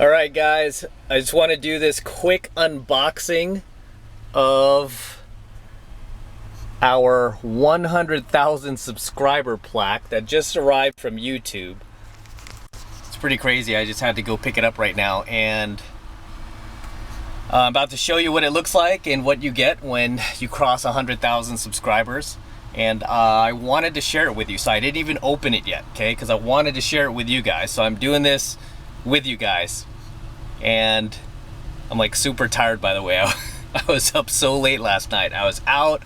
Alright guys, I just want to do this quick unboxing of our 100,000 subscriber plaque that just arrived from YouTube. It's pretty crazy. I just had to go pick it up right now, and I'm about to show you what it looks like and what you get when you cross 100,000 subscribers. And I wanted to share it with you, so I didn't even open it yet, okay? Because I wanted to share it with you guys, so I'm doing this with you guys. And I'm like super tired, by the way. I was up so late last night. I was out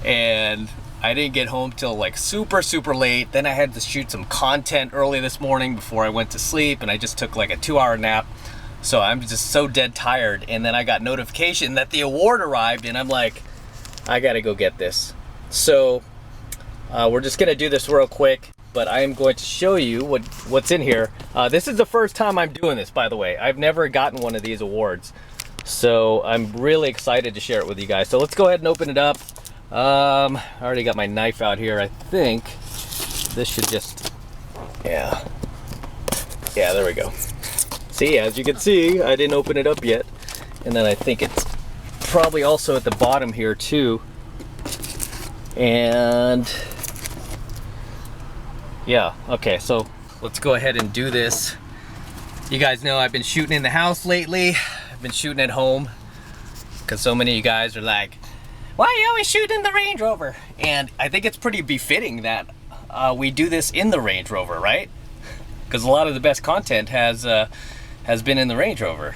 and I didn't get home till like super late. Then I had to shoot some content early this morning before I went to sleep, and I just took like a 2-hour nap. So I'm just so dead tired. And then I got notification that the award arrived, and I'm like, I gotta go get this. So we're just gonna do this real quick, but I am going to show you what's in here. This is the first time I'm doing this, by the way. I've never gotten one of these awards, so I'm really excited to share it with you guys. So let's go ahead and open it up. I already got my knife out here. I think this should just, yeah, there we go. See, as you can see, I didn't open it up yet. And then I think it's probably also at the bottom here too. And yeah, okay, so let's go ahead and do this. You guys know I've been shooting in the house lately. I've been shooting at home because so many of you guys are like, why are you always shooting in the Range Rover? And I think it's pretty befitting that we do this in the Range Rover, right? Because a lot of the best content has been in the Range Rover.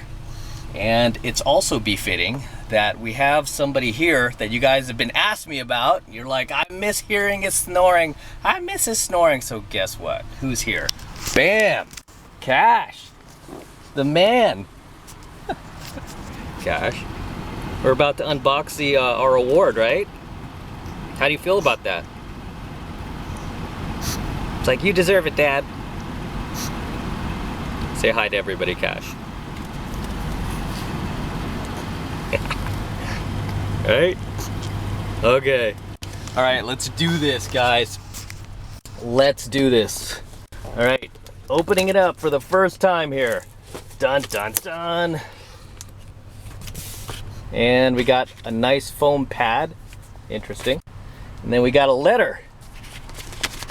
And it's also befitting that we have somebody here that you guys have been asking me about. You're like, I miss hearing his snoring. I miss his snoring. So guess what? Who's here? Bam! Cash. The man. Cash. We're about to unbox our award, right? How do you feel about that? It's like, you deserve it, Dad. Say hi to everybody, Cash. Right? Okay. All right, let's do this, guys. Let's do this. All right, opening it up for the first time here. Dun, dun, dun. And we got a nice foam pad. Interesting. And then we got a letter.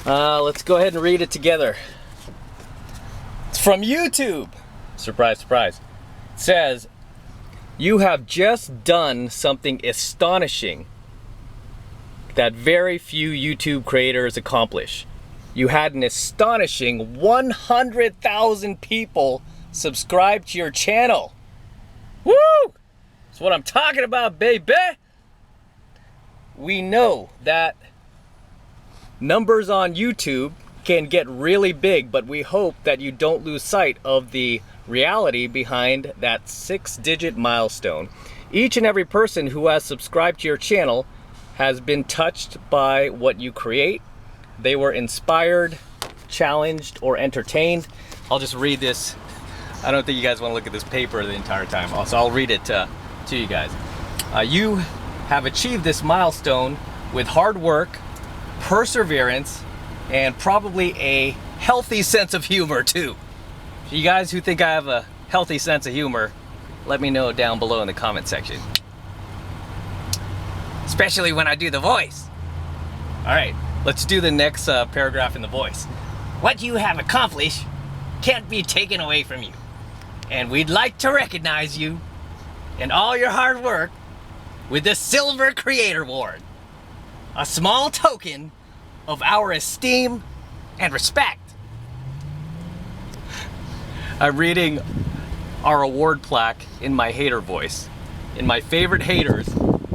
Let's go ahead and read it together. It's from YouTube. Surprise, surprise. It says, you have just done something astonishing that very few YouTube creators accomplish. You had an astonishing 100,000 people subscribe to your channel. Woo! That's what I'm talking about, baby. We know that numbers on YouTube can get really big, but we hope that you don't lose sight of the reality behind that 6-digit milestone. Each and every person who has subscribed to your channel has been touched by what you create. They were inspired, challenged, or entertained. I'll just read this. I don't think you guys want to look at this paper the entire time, so I'll read it to you guys. You have achieved this milestone with hard work, perseverance, and probably a healthy sense of humor too. You guys who think I have a healthy sense of humor, let me know down below in the comment section. Especially when I do the voice. All right, let's do the next paragraph in the voice. What you have accomplished can't be taken away from you. And we'd like to recognize you and all your hard work with the Silver Creator Award. A small token of our esteem and respect. I'm reading our award plaque in my hater voice. In my favorite haters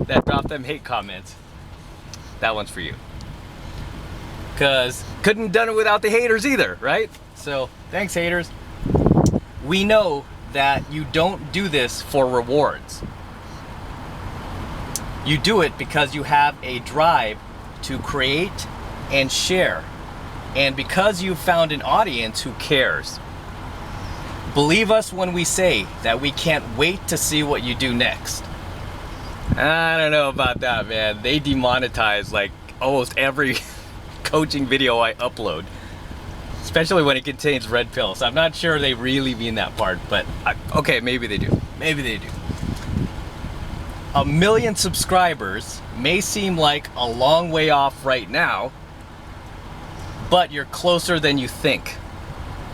that drop them hate comments. That one's for you. Because couldn't have done it without the haters either, right? So thanks, haters. We know that you don't do this for rewards. You do it because you have a drive to create and share. And because you've found an audience who cares. Believe us when we say that we can't wait to see what you do next. I don't know about that, man. They demonetize like almost every coaching video I upload. especially when it contains red pill. So I'm not sure they really mean that part, but okay, maybe they do. Maybe they do. 1 million subscribers may seem like a long way off right now, but you're closer than you think.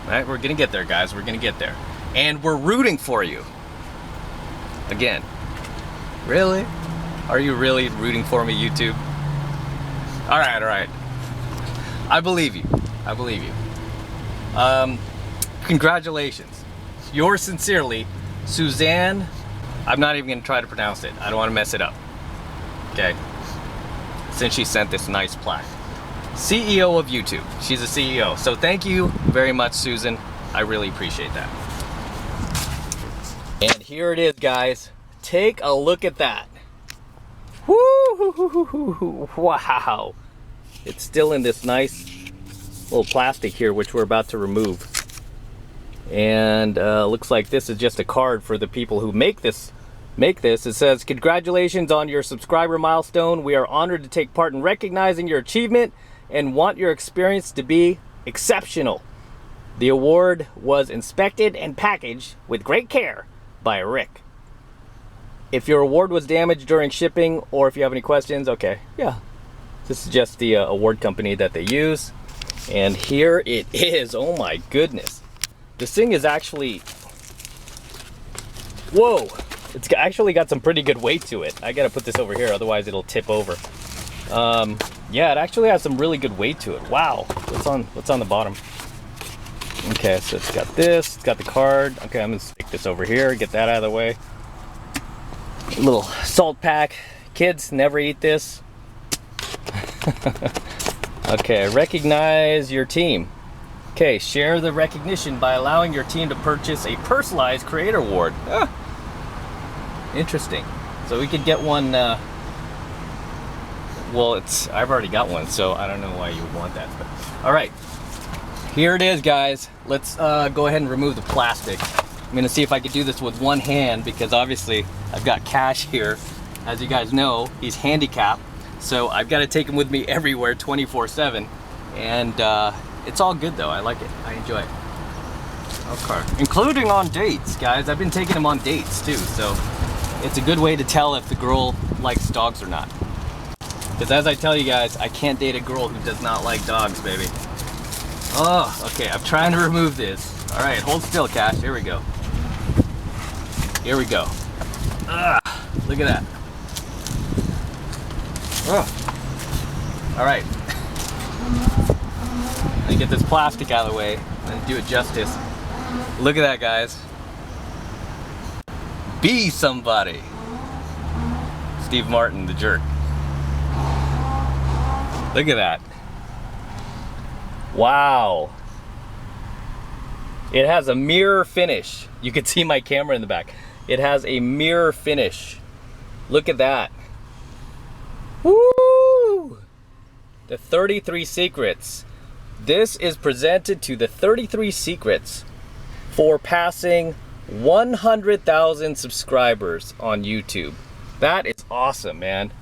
All right, we're gonna get there, guys. We're gonna get there. And we're rooting for you. Again, really? Are you really rooting for me, YouTube? All right, all right. I believe you. I believe you. Congratulations. Yours sincerely, Suzanne. I'm not even gonna try to pronounce it. I don't want to mess it up. Okay. Since she sent this nice plaque. CEO of YouTube. She's a CEO. So thank you very much, Susan. I really appreciate that. And here it is, guys. Take a look at that. Woo! Wow. It's still in this nice little plastic here, which we're about to remove. And looks like this is just a card for the people who make this. It says, congratulations on your subscriber milestone. We are honored to take part in recognizing your achievement and want your experience to be exceptional. The award was inspected and packaged with great care by Rick. If your award was damaged during shipping or if you have any questions, okay, yeah. This is just the award company that they use. And here it is. Oh my goodness. This thing is actually, whoa. It's actually got some pretty good weight to it. I gotta put this over here, otherwise it'll tip over. Yeah, it actually has some really good weight to it. Wow, what's on the bottom? Okay, so it's got this, it's got the card. Okay, I'm gonna stick this over here, get that out of the way. A little salt pack. Kids, never eat this. Okay, recognize your team. Okay, share the recognition by allowing your team to purchase a personalized creator award. Ah. Interesting. So we could get one, well, I've already got one, so I don't know why you would want that. But all right, here it is, guys. Let's go ahead and remove the plastic. I'm gonna see if I could do this with one hand because obviously I've got Cash here. As you guys know, he's handicapped, so I've got to take him with me everywhere 24/7. And it's all good though. I like it. I enjoy it. Okay. Including on dates, guys. I've been taking him on dates too, so it's a good way to tell if the girl likes dogs or not. Because as I tell you guys, I can't date a girl who does not like dogs, baby. Oh, okay, I'm trying to remove this. All right, hold still, Cash. Here we go. Here we go. Look at that. All right. Let me get this plastic out of the way and do it justice. Look at that, guys. Be somebody. Steve Martin, the jerk. Look at that. Wow. It has a mirror finish. You can see my camera in the back. It has a mirror finish. Look at that. Woo! The 33 secrets. This is presented to the 33 secrets for passing 100,000 subscribers on YouTube. That is awesome, man.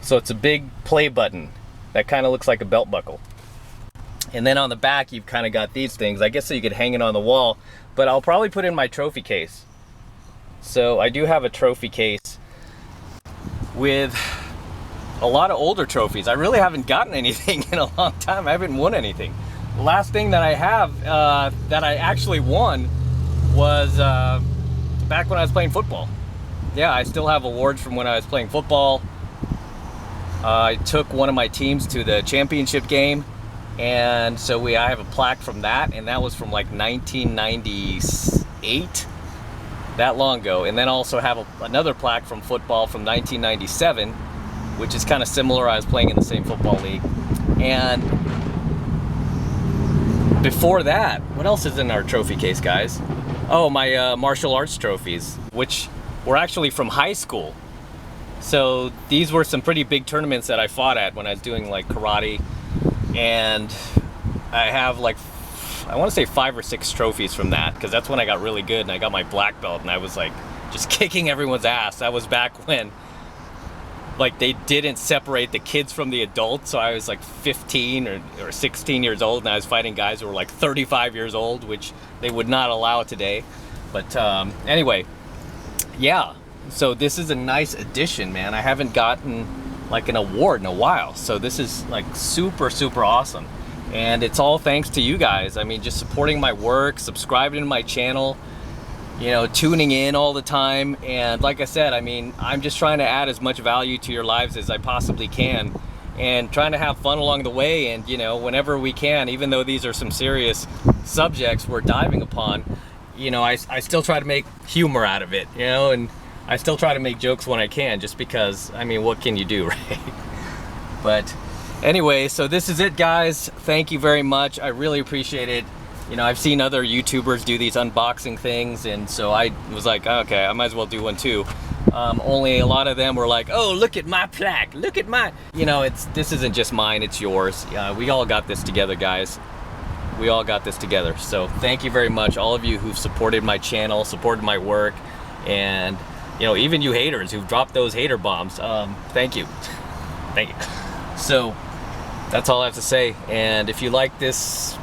So it's a big play button that kind of looks like a belt buckle. And then on the back, you've kind of got these things. I guess so you could hang it on the wall, but I'll probably put it in my trophy case. So I do have a trophy case with a lot of older trophies. I really haven't gotten anything in a long time. I haven't won anything. The last thing that I have that I actually won was back when I was playing football. Yeah, I still have awards from when I was playing football. I took one of my teams to the championship game, and so I have a plaque from that, and that was from like 1998, that long ago. And then also have another plaque from football from 1997, which is kind of similar. I was playing in the same football league. And before that, what else is in our trophy case, guys? Oh, my martial arts trophies, which were actually from high school. So these were some pretty big tournaments that I fought at when I was doing like karate. And I have like, I want to say 5 or 6 trophies from that, because that's when I got really good and I got my black belt and I was like just kicking everyone's ass. That was back when like they didn't separate the kids from the adults. So I was like 15 or 16 years old, and I was fighting guys who were like 35 years old, which they would not allow today. But anyway, yeah, so this is a nice addition, man. I haven't gotten like an award in a while, so this is like super awesome, and it's all thanks to you guys. I mean, just supporting my work, subscribing to my channel, you know, tuning in all the time. And like I said, I mean, I'm just trying to add as much value to your lives as I possibly can, and trying to have fun along the way. And you know, whenever we can, even though these are some serious subjects we're diving upon, you know, I still try to make humor out of it, you know, and I still try to make jokes when I can, just because, I mean, what can you do, right? But anyway, so this is it, guys. Thank you very much. I really appreciate it. You know, I've seen other YouTubers do these unboxing things, and so I was like, okay, I might as well do one too. Only a lot of them were like, oh, look at my plaque, look at my, you know, this isn't just mine, it's yours. We all got this together, guys. We all got this together. So thank you very much, all of you who've supported my channel, supported my work, and you know, even you haters who've dropped those hater bombs. Thank you. Thank you. So that's all I have to say. And if you like this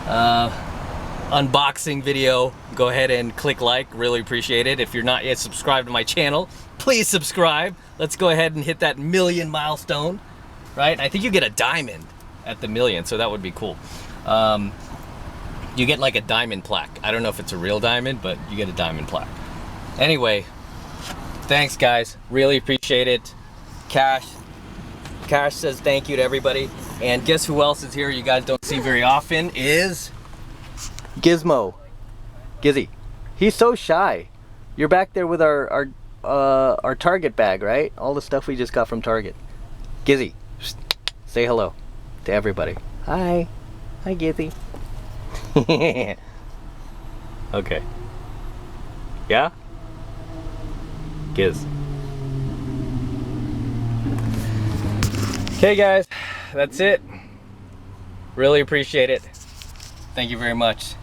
unboxing video, go ahead and click like. Really appreciate it. If you're not yet subscribed to my channel, please subscribe. Let's go ahead and hit that 1,000,000 milestone, right? I think you get a diamond at the 1,000,000, so that would be cool. You get like a diamond plaque. I don't know if it's a real diamond, but you get a diamond plaque. Anyway, thanks guys, really appreciate it. Cash says thank you to everybody. And guess who else is here you guys don't see very often is Gizmo. Gizzy. He's so shy. You're back there with our Target bag, right? All the stuff we just got from Target. Gizzy, say hello to everybody. Hi. Hi, Gizzy. Okay. Yeah? Giz. Okay guys, that's it. Really appreciate it. Thank you very much.